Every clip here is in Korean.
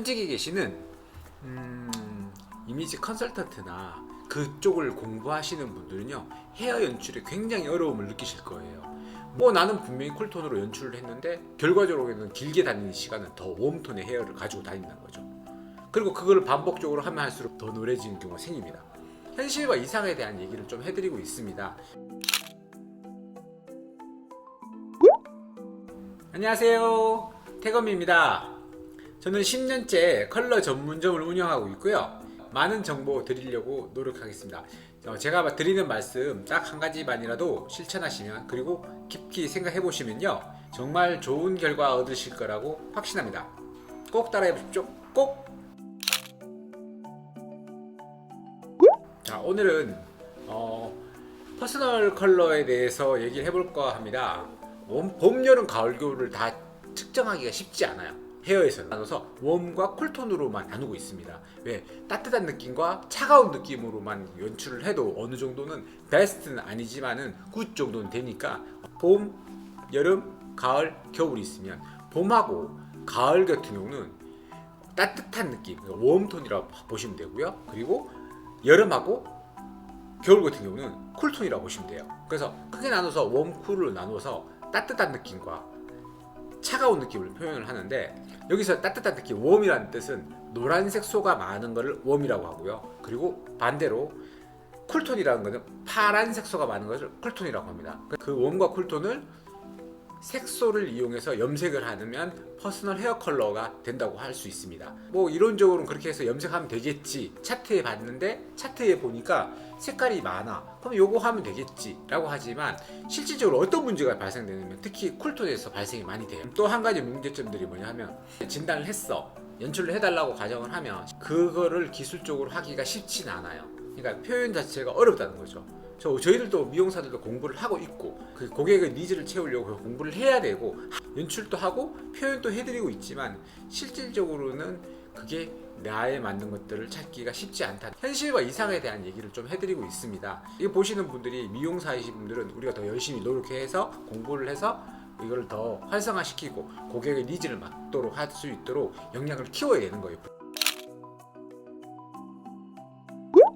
현직에 계시는 이미지 컨설턴트나 그쪽을 공부하시는 분들은요, 헤어 연출에 굉장히 어려움을 느끼실 거예요. 뭐 나는 분명히 쿨톤으로 연출을 했는데 결과적으로는 길게 다니는 시간은 더 웜톤의 헤어를 가지고 다닌다는 거죠. 그리고 그걸 반복적으로 하면 할수록 더 노래지는 경우가 생깁니다. 현실과 이상에 대한 얘기를 좀 해드리고 있습니다. 안녕하세요, 태검입니다. 저는 10년째 컬러 전문점을 운영하고 있고요. 많은 정보 드리려고 노력하겠습니다. 제가 드리는 말씀 딱 한 가지만이라도 실천하시면, 그리고 깊이 생각해 보시면요, 정말 좋은 결과 얻으실 거라고 확신합니다. 꼭 따라해 보십시오. 꼭! 자, 오늘은 퍼스널 컬러에 대해서 얘기를 해볼까 합니다. 봄, 여름, 가을, 겨울을 다 측정하기가 쉽지 않아요. 헤어에서는 나눠서 웜과 쿨톤으로만 나누고 있습니다. 왜? 따뜻한 느낌과 차가운 느낌으로만 연출을 해도 어느 정도는 베스트는 아니지만은 굿 정도는 되니까, 봄, 여름, 가을, 겨울이 있으면 봄하고 가을 같은 경우는 따뜻한 느낌, 웜톤이라고 보시면 되고요. 그리고 여름하고 겨울 같은 경우는 쿨톤이라고 보시면 돼요. 그래서 크게 나눠서 웜, 쿨을 나눠서 따뜻한 느낌과 차가운 느낌을 표현을 하는데, 여기서 따뜻한 느낌, 웜이라는 뜻은 노란 색소가 많은 것을 웜이라고 하고요. 그리고 반대로 쿨톤이라는 것은 파란 색소가 많은 것을 쿨톤이라고 합니다. 그 웜과 쿨톤을 색소를 이용해서 염색을 하면 퍼스널 헤어 컬러가 된다고 할 수 있습니다. 뭐 이론적으로는 그렇게 해서 염색하면 되겠지, 차트에 봤는데 차트에 보니까 색깔이 많아, 그럼 요거 하면 되겠지 라고 하지만, 실질적으로 어떤 문제가 발생되냐면 특히 쿨톤에서 발생이 많이 돼요. 또 한 가지 문제점들이 뭐냐면, 진단을 했어, 연출을 해달라고 가정을 하면 그거를 기술적으로 하기가 쉽진 않아요. 그러니까 표현 자체가 어렵다는 거죠. 저희들도 미용사들도 공부를 하고 있고, 그 고객의 니즈를 채우려고 공부를 해야 되고, 연출도 하고 표현도 해드리고 있지만 실질적으로는 그게 나에 맞는 것들을 찾기가 쉽지 않다. 현실과 이상에 대한 얘기를 좀 해드리고 있습니다. 이거 보시는 분들이 미용사이신 분들은 우리가 더 열심히 노력해서 공부를 해서 이걸 더 활성화시키고 고객의 니즈를 맞도록 할 수 있도록 역량을 키워야 되는 거예요.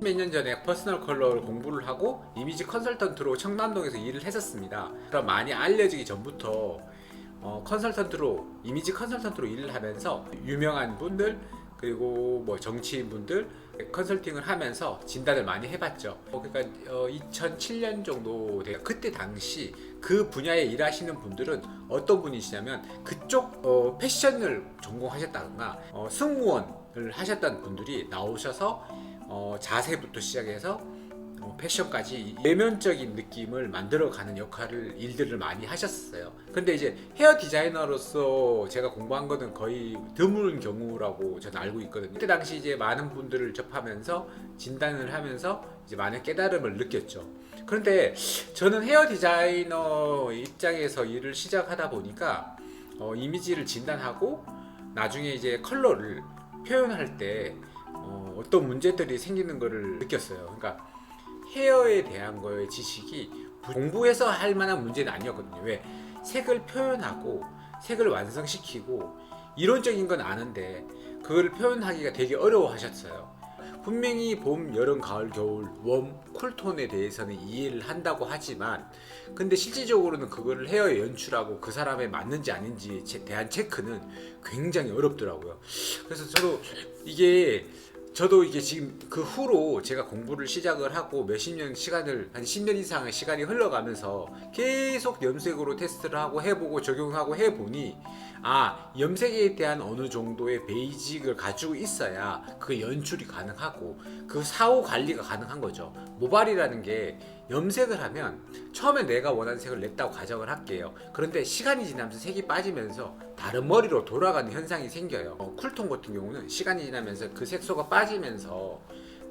몇 년 전에 퍼스널 컬러를 공부를 하고 이미지 컨설턴트로 청담동에서 일을 했었습니다. 그럼 많이 알려지기 전부터 컨설턴트로, 이미지 컨설턴트로 일을 하면서 유명한 분들, 그리고 뭐 정치인 분들 컨설팅을 하면서 진단을 많이 해봤죠. 그러니까 2007년 정도 돼요. 그때 당시 그 분야에 일하시는 분들은 어떤 분이시냐면, 그쪽 패션을 전공하셨다거나 승무원을 하셨던 분들이 나오셔서 자세부터 시작해서 패션까지 내면적인 느낌을 만들어가는 일들을 많이 하셨어요. 근데 이제 헤어 디자이너로서 제가 공부한 거는 거의 드문 경우라고 저는 알고 있거든요. 그때 당시 이제 많은 분들을 접하면서 진단을 하면서 이제 많은 깨달음을 느꼈죠. 그런데 저는 헤어 디자이너 입장에서 일을 시작하다 보니까 이미지를 진단하고 나중에 이제 컬러를 표현할 때 어떤 문제들이 생기는 것을 느꼈어요. 그러니까 헤어에 대한 거의 지식이 공부해서 할 만한 문제는 아니었거든요. 왜? 색을 표현하고 색을 완성시키고 이론적인 건 아는데 그걸 표현하기가 되게 어려워하셨어요. 분명히 봄, 여름, 가을, 겨울, 웜, 쿨톤에 대해서는 이해를 한다고 하지만, 근데 실질적으로는 그거를 헤어에 연출하고 그 사람에 맞는지 아닌지에 대한 체크는 굉장히 어렵더라고요. 그래서 저도 이게 지금 그 후로 제가 공부를 시작을 하고 몇십 년 시간을, 한 10년 이상의 시간이 흘러가면서 계속 염색으로 테스트를 하고 해보고 적용하고 해보니, 염색에 대한 어느 정도의 베이직을 가지고 있어야 그 연출이 가능하고 그 사후 관리가 가능한 거죠. 모발이라는 게 염색을 하면 처음에 내가 원하는 색을 냈다고 가정을 할게요. 그런데 시간이 지나면서 색이 빠지면서 다른 머리로 돌아가는 현상이 생겨요. 쿨톤 같은 경우는 시간이 지나면서 그 색소가 빠지면서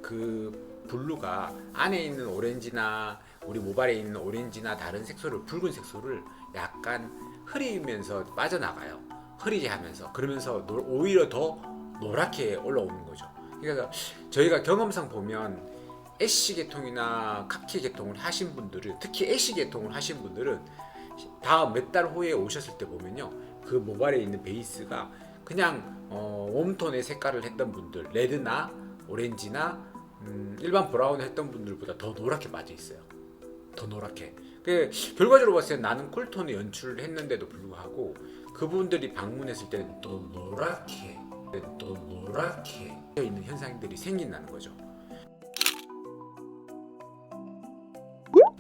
그 블루가 안에 있는 오렌지나 우리 모발에 있는 오렌지나 다른 색소를, 붉은 색소를 약간 흐리면서 빠져나가요. 흐리게 하면서. 그러면서 오히려 더 노랗게 올라오는 거죠. 그러니까 저희가 경험상 보면 애쉬 계통이나 카키 계통을 하신 분들은, 특히 애쉬 계통을 하신 분들은 다음 몇 달 후에 오셨을 때 보면요, 그 모발에 있는 베이스가 그냥 웜톤의 색깔을 했던 분들, 레드나 오렌지나 일반 브라운을 했던 분들보다 더 노랗게 빠져 있어요. 더 노랗게. 결과적으로 봤을 때 나는 쿨톤의 연출을 했는데도 불구하고 그분들이 방문했을 때는 또 노랗게 있는 현상들이 생긴다는 거죠.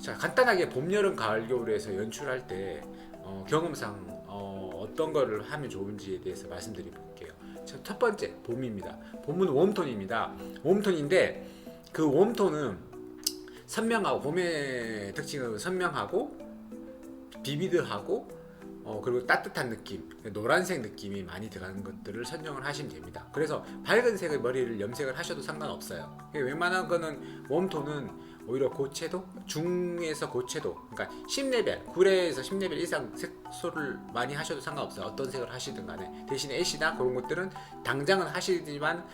자, 간단하게 봄, 여름, 가을, 겨울에서 연출할 때 경험상 어떤 거를 하면 좋은지에 대해서 말씀드릴게요. 첫 번째, 봄입니다. 봄은 웜톤입니다. 웜톤인데 그 웜톤은 선명하고, 봄의 특징은 선명하고 비비드하고 그리고 따뜻한 느낌, 노란색 느낌이 많이 들어가는 것들을 선정을 하시면 됩니다. 그래서 밝은 색의 머리를 염색을 하셔도 상관없어요. 웬만한 거는 웜톤은 오히려 고채도, 중에서 고채도, 그러니까 10레벨, 9레에서 10레벨 이상 색소를 많이 하셔도 상관없어요. 어떤 색을 하시든 간에. 대신에 애쉬나 그런 것들은 당장은 하시지만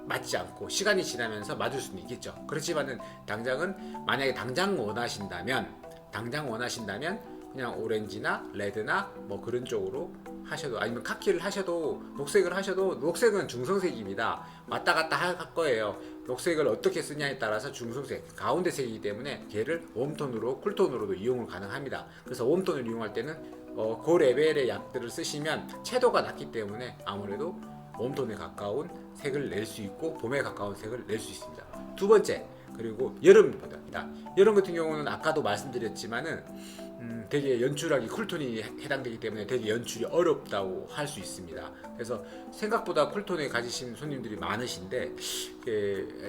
맞지 않고 시간이 지나면서 맞을 수는 있겠죠. 그렇지만은 당장은, 만약에 당장 원하신다면 그냥 오렌지나 레드나 뭐 그런 쪽으로 하셔도, 아니면 카키를 하셔도, 녹색을 하셔도, 녹색은 중성색입니다. 왔다 갔다 할 거예요. 녹색을 어떻게 쓰냐에 따라서 중성색, 가운데 색이기 때문에 걔를 웜톤으로, 쿨톤으로도 이용을 가능합니다. 그래서 웜톤을 이용할 때는 그 레벨의 약들을 쓰시면 채도가 낮기 때문에 아무래도 웜톤에 가까운 색을 낼 수 있고 봄에 가까운 색을 낼 수 있습니다. 두 번째, 그리고 여름입니다. 여름 같은 경우는 아까도 말씀드렸지만은 되게 연출하기 쿨톤이 해당되기 때문에 되게 연출이 어렵다고 할 수 있습니다. 그래서 생각보다 쿨톤에 가지신 손님들이 많으신데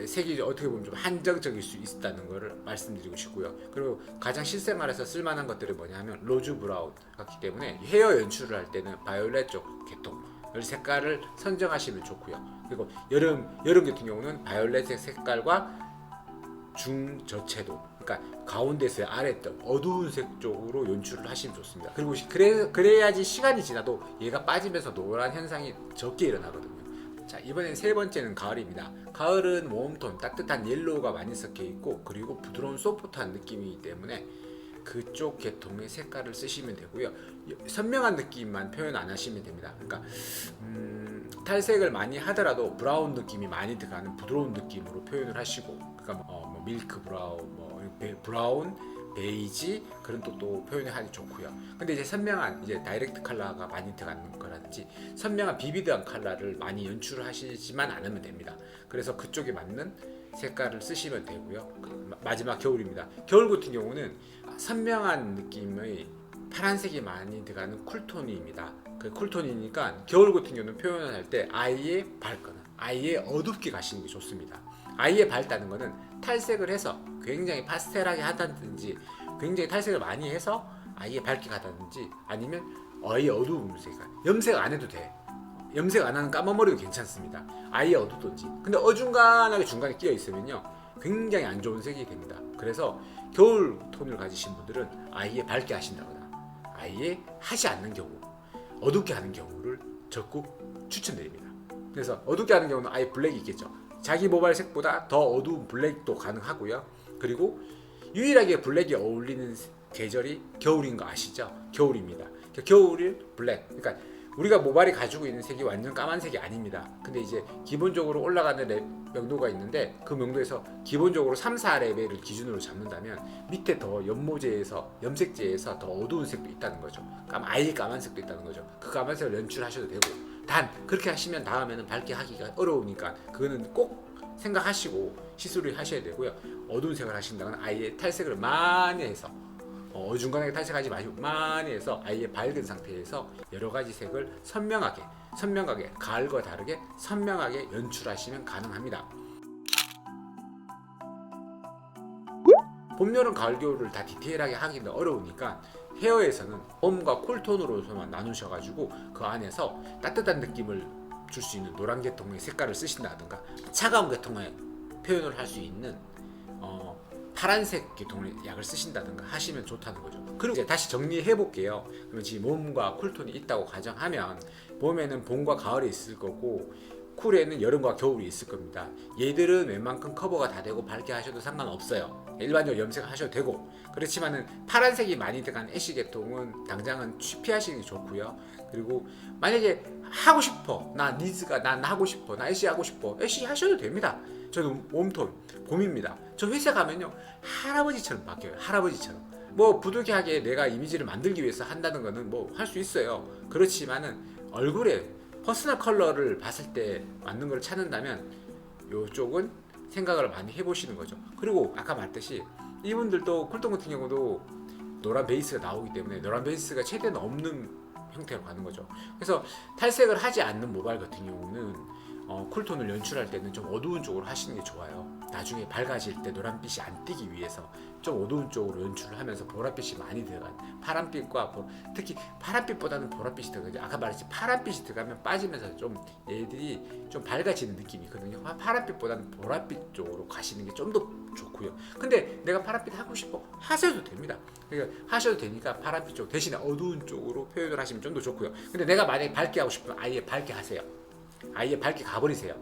색이 어떻게 보면 좀 한정적일 수 있다는 것을 말씀드리고 싶고요. 그리고 가장 실생활에서 쓸만한 것들이 뭐냐면 로즈 브라운 같기 때문에 헤어 연출을 할 때는 바이올렛 쪽 계통 색깔을 선정하시면 좋고요. 그리고 여름 같은 경우는 바이올렛색 색깔과 중저채도, 그러니까 가운데서의 아래쪽 어두운 색 쪽으로 연출을 하시면 좋습니다. 그리고 그래야지 시간이 지나도 얘가 빠지면서 노란 현상이 적게 일어나거든요. 자, 이번엔 세 번째는 가을입니다. 가을은 웜톤, 따뜻한 옐로우가 많이 섞여 있고 그리고 부드러운 소프트한 느낌이기 때문에 그쪽 계통의 색깔을 쓰시면 되고요. 선명한 느낌만 표현 안 하시면 됩니다. 그러니까 탈색을 많이 하더라도 브라운 느낌이 많이 들어가는 부드러운 느낌으로 표현을 하시고, 그러니까 뭐 밀크 브라운, 브라운, 베이지 그런 또 표현을 하기 좋고요. 근데 이제 선명한, 이제 다이렉트 컬러가 많이 들어가는 거라든지 선명한 비비드한 컬러를 많이 연출을 하시지만 않으면 됩니다. 그래서 그쪽에 맞는 색깔을 쓰시면 되고요. 마지막 겨울입니다. 겨울 같은 경우는 선명한 느낌의 파란색이 많이 들어가는 쿨톤입니다. 그 쿨톤이니까 겨울 같은 경우는 표현을 할 때 아예 밝거나 아예 어둡게 가시는 게 좋습니다. 아예 밝다는 거는 탈색을 해서 굉장히 파스텔하게 하다든지 굉장히 탈색을 많이 해서 아예 밝게 가다든지 아니면 아예 어두운 색, 염색 안 해도 돼. 염색 안 하는 까만 머리도 괜찮습니다. 아예 어둡든지. 근데 어중간하게 중간에 끼어 있으면요 굉장히 안 좋은 색이 됩니다. 그래서 겨울 톤을 가지신 분들은 아예 밝게 하신다거나 아예 하지 않는 경우, 어둡게 하는 경우를 적극 추천드립니다. 그래서 어둡게 하는 경우는 아예 블랙이 있겠죠. 자기 모발 색보다 더 어두운 블랙도 가능하고요. 그리고 유일하게 블랙이 어울리는 계절이 겨울인 거 아시죠? 겨울입니다. 겨울이 블랙. 그러니까 우리가 모발이 가지고 있는 색이 완전 까만색이 아닙니다. 근데 이제 기본적으로 올라가는 명도가 있는데 그 명도에서 기본적으로 3, 4레벨을 기준으로 잡는다면 밑에 더 연모제에서, 염색제에서 더 어두운 색도 있다는 거죠. 아예 까만색도 있다는 거죠. 그 까만색을 연출하셔도 되고, 단 그렇게 하시면 다음에는 밝게 하기가 어려우니까 그거는 꼭 생각하시고 시술을 하셔야 되고요. 어두운 색을 하신다면 아예 탈색을 많이 해서 어중간하게 탈색하지 마시고 많이 해서 아예 밝은 상태에서 여러 가지 색을 선명하게 가을과 다르게 선명하게 연출하시면 가능합니다. 봄, 여름, 가을, 겨울을 다 디테일하게 하기는 어려우니까 헤어에서는 웜과 쿨톤으로서만 나누셔가지고 그 안에서 따뜻한 느낌을 줄 수 있는 노란 계통의 색깔을 쓰신다든가 차가운 계통의 표현을 할 수 있는 파란색 계통의 약을 쓰신다든가 하시면 좋다는 거죠. 그리고 이제 다시 정리해 볼게요. 그러면 지금 봄과 쿨톤이 있다고 가정하면 봄에는 봄과 가을이 있을 거고 쿨에는 여름과 겨울이 있을 겁니다. 얘들은 웬만큼 커버가 다 되고 밝게 하셔도 상관없어요. 일반적으로 염색하셔도 되고. 그렇지만은 파란색이 많이 들어간 애쉬 계통은 당장은 피하시는 게 좋고요. 그리고 만약에 하고 싶어, 나 니즈가 난 하고 싶어, 나 애쉬 하고 싶어, 애쉬 하셔도 됩니다. 저는 웜톤 봄입니다. 저 회사 가면요 할아버지처럼 바뀌어요. 할아버지처럼. 뭐 부득이하게 내가 이미지를 만들기 위해서 한다는 거는 뭐 할 수 있어요. 그렇지만은 얼굴에 퍼스널 컬러를 봤을 때 맞는 걸 찾는다면 이쪽은 생각을 많이 해보시는 거죠. 그리고 아까 말했듯이 이분들도 쿨톤 같은 경우도 노란 베이스가 나오기 때문에 노란 베이스가 최대한 없는 형태로 가는 거죠. 그래서 탈색을 하지 않는 모발 같은 경우는 쿨톤을 연출할 때는 좀 어두운 쪽으로 하시는 게 좋아요. 나중에 밝아질 때 노란빛이 안 띄기 위해서 좀 어두운 쪽으로 연출을 하면서 보랏빛이 많이 들어간 파란빛과 특히 파란빛보다는 보랏빛이 들어가죠. 아까 말했지 파란빛이 들어가면 빠지면서 좀 얘들이 좀 밝아지는 느낌이 있거든요. 파란빛보다는 보랏빛 쪽으로 가시는 게 좀 더 좋고요. 근데 내가 파란빛 하고 싶어 하셔도 됩니다. 그러니까 하셔도 되니까 파란빛 쪽 대신에 어두운 쪽으로 표현을 하시면 좀 더 좋고요. 근데 내가 만약에 밝게 하고 싶으면 아예 밝게 하세요. 아예 밝게 가버리세요.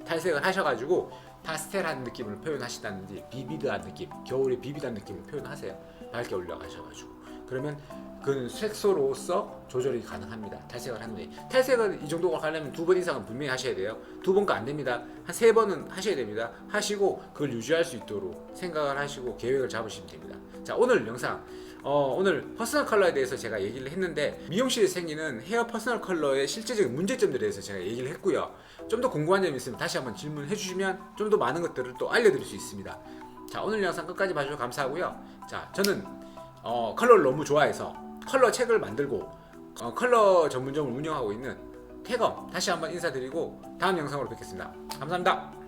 탈색을 하셔가지고 파스텔한 느낌을 표현하시다든지 비비드한 느낌, 겨울에 비비드한 느낌을 표현하세요. 밝게 올려가셔가지고 그러면 그 색소로서 조절이 가능합니다. 탈색을 하는데 탈색은 이 정도가 가려면 2번 이상은 분명히 하셔야 돼요. 2번가 안 됩니다. 한 3번은 하셔야 됩니다. 하시고 그걸 유지할 수 있도록 생각을 하시고 계획을 잡으시면 됩니다. 자, 오늘 영상 오늘 퍼스널 컬러에 대해서 제가 얘기를 했는데 미용실에서 생기는 헤어 퍼스널 컬러의 실제적인 문제점들에 대해서 제가 얘기를 했고요. 좀 더 궁금한 점이 있으면 다시 한번 질문해 주시면 좀 더 많은 것들을 또 알려드릴 수 있습니다. 자, 오늘 영상 끝까지 봐주셔서 감사하고요. 자, 저는 컬러를 너무 좋아해서 컬러 책을 만들고 컬러 전문점을 운영하고 있는 태검 다시 한번 인사드리고 다음 영상으로 뵙겠습니다. 감사합니다.